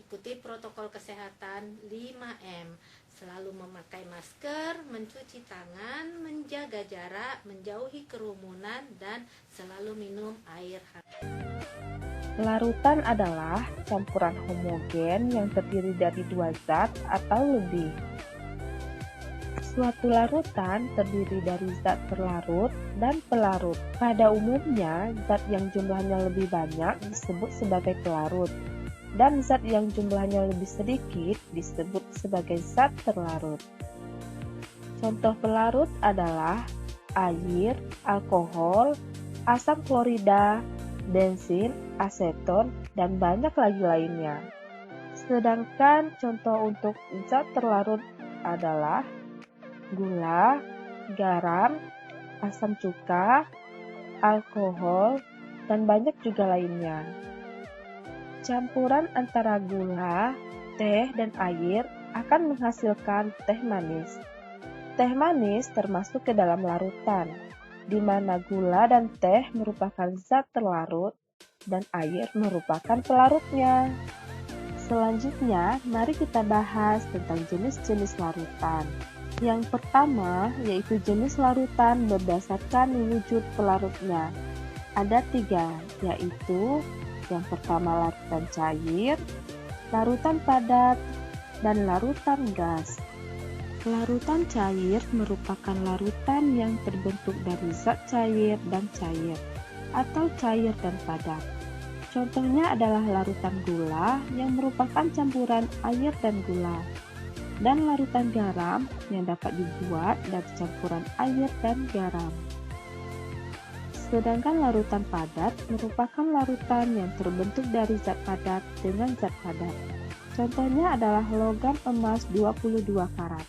Ikuti protokol kesehatan 5M. Selalu memakai masker, mencuci tangan, menjaga jarak, menjauhi kerumunan, dan selalu minum air hangat. Larutan adalah campuran homogen yang terdiri dari dua zat atau lebih. Suatu larutan terdiri dari zat terlarut dan pelarut. Pada umumnya, zat yang jumlahnya lebih banyak disebut sebagai pelarut, dan zat yang jumlahnya lebih sedikit disebut sebagai zat terlarut. Contoh pelarut adalah air, alkohol, asam klorida, bensin, aseton, dan banyak lagi lainnya. Sedangkan contoh untuk zat terlarut adalah gula, garam, asam cuka, alkohol, dan banyak juga lainnya. Campuran antara gula, teh, dan air akan menghasilkan teh manis. Teh manis termasuk ke dalam larutan, di mana gula dan teh merupakan zat terlarut dan air merupakan pelarutnya. Selanjutnya, mari kita bahas tentang jenis-jenis larutan. Yang pertama, yaitu jenis larutan berdasarkan wujud pelarutnya. Ada 3, yaitu yang pertama larutan cair, larutan padat, dan larutan gas. Larutan cair merupakan larutan yang terbentuk dari zat cair dan cair, atau cair dan padat. Contohnya adalah larutan gula yang merupakan campuran air dan gula, dan larutan garam yang dapat dibuat dari campuran air dan garam. Sedangkan larutan padat merupakan larutan yang terbentuk dari zat padat dengan zat padat. Contohnya adalah logam emas 22 karat,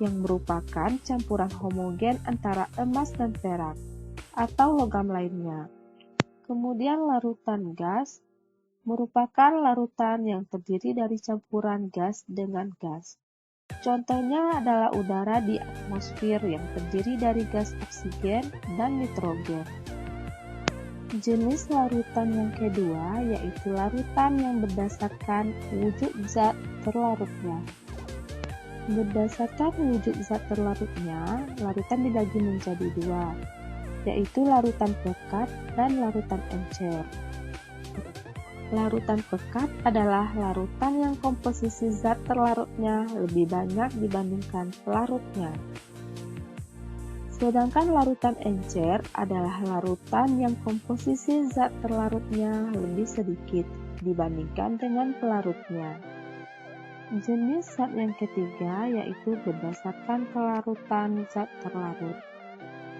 yang merupakan campuran homogen antara emas dan perak, atau logam lainnya. Kemudian larutan gas merupakan larutan yang terdiri dari campuran gas dengan gas. Contohnya adalah udara di atmosfer yang terdiri dari gas oksigen dan nitrogen. Jenis larutan yang kedua yaitu larutan yang berdasarkan wujud zat terlarutnya. Berdasarkan wujud zat terlarutnya, larutan dibagi menjadi 2, yaitu larutan pekat dan larutan encer. Larutan pekat adalah larutan yang komposisi zat terlarutnya lebih banyak dibandingkan pelarutnya. Sedangkan larutan encer adalah larutan yang komposisi zat terlarutnya lebih sedikit dibandingkan dengan pelarutnya. Jenis zat yang ketiga yaitu berdasarkan kelarutan zat terlarut.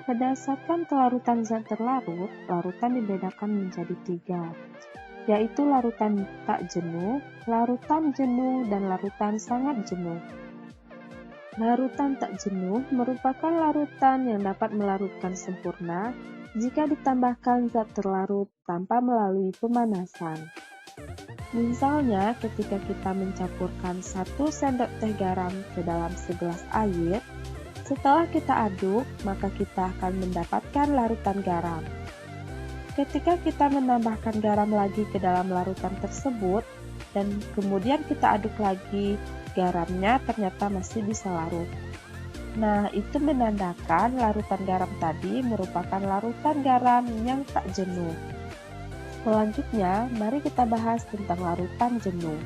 Berdasarkan kelarutan zat terlarut, larutan dibedakan menjadi 3, yaitu larutan tak jenuh, larutan jenuh, dan larutan sangat jenuh. Larutan tak jenuh merupakan larutan yang dapat melarutkan sempurna jika ditambahkan zat terlarut tanpa melalui pemanasan. Misalnya, ketika kita mencampurkan 1 sendok teh garam ke dalam segelas air, setelah kita aduk, maka kita akan mendapatkan larutan garam. Ketika kita menambahkan garam lagi ke dalam larutan tersebut, dan kemudian kita aduk lagi, garamnya ternyata masih bisa larut. Nah, itu menandakan larutan garam tadi merupakan larutan garam yang tak jenuh. Selanjutnya, mari kita bahas tentang larutan jenuh.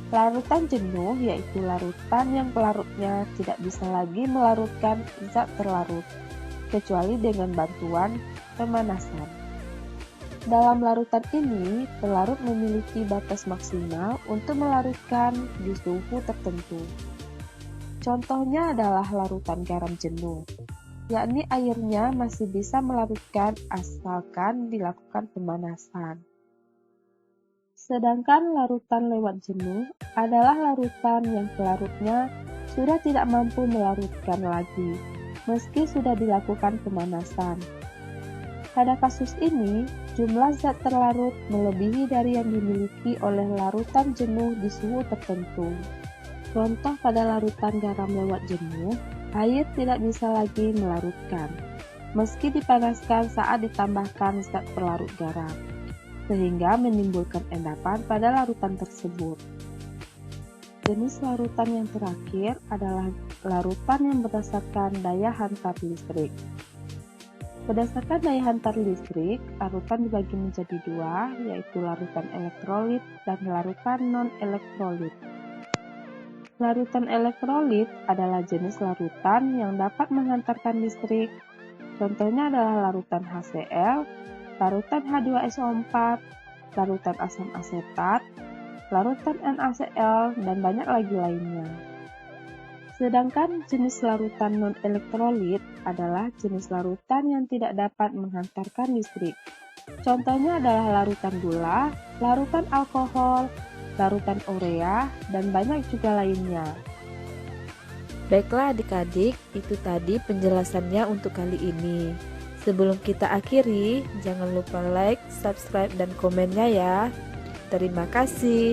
Larutan jenuh yaitu larutan yang pelarutnya tidak bisa lagi melarutkan zat terlarut, kecuali dengan bantuan pemanasan. Dalam larutan ini, pelarut memiliki batas maksimal untuk melarutkan di suhu tertentu. Contohnya adalah larutan garam jenuh, yakni airnya masih bisa melarutkan asalkan dilakukan pemanasan. Sedangkan larutan lewat jenuh adalah larutan yang pelarutnya sudah tidak mampu melarutkan lagi, meski sudah dilakukan pemanasan. Pada kasus ini, jumlah zat terlarut melebihi dari yang dimiliki oleh larutan jenuh di suhu tertentu. Contoh pada larutan garam lewat jenuh, air tidak bisa lagi melarutkan, meski dipanaskan saat ditambahkan zat pelarut garam. sehingga menimbulkan endapan pada larutan tersebut. Jenis larutan yang terakhir adalah larutan yang berdasarkan daya hantar listrik. Berdasarkan daya hantar listrik, larutan dibagi menjadi dua, yaitu larutan elektrolit dan larutan non-elektrolit. Larutan elektrolit adalah jenis larutan yang dapat menghantarkan listrik. Contohnya adalah larutan HCl, larutan H2SO4, larutan asam asetat, larutan NaCl, dan banyak lagi lainnya. Sedangkan jenis larutan non-elektrolit adalah jenis larutan yang tidak dapat menghantarkan listrik. Contohnya adalah larutan gula, larutan alkohol, larutan urea, dan banyak juga lainnya. Baiklah adik-adik, itu tadi penjelasannya untuk kali ini. Sebelum kita akhiri, jangan lupa like, subscribe, dan komennya ya. Terima kasih.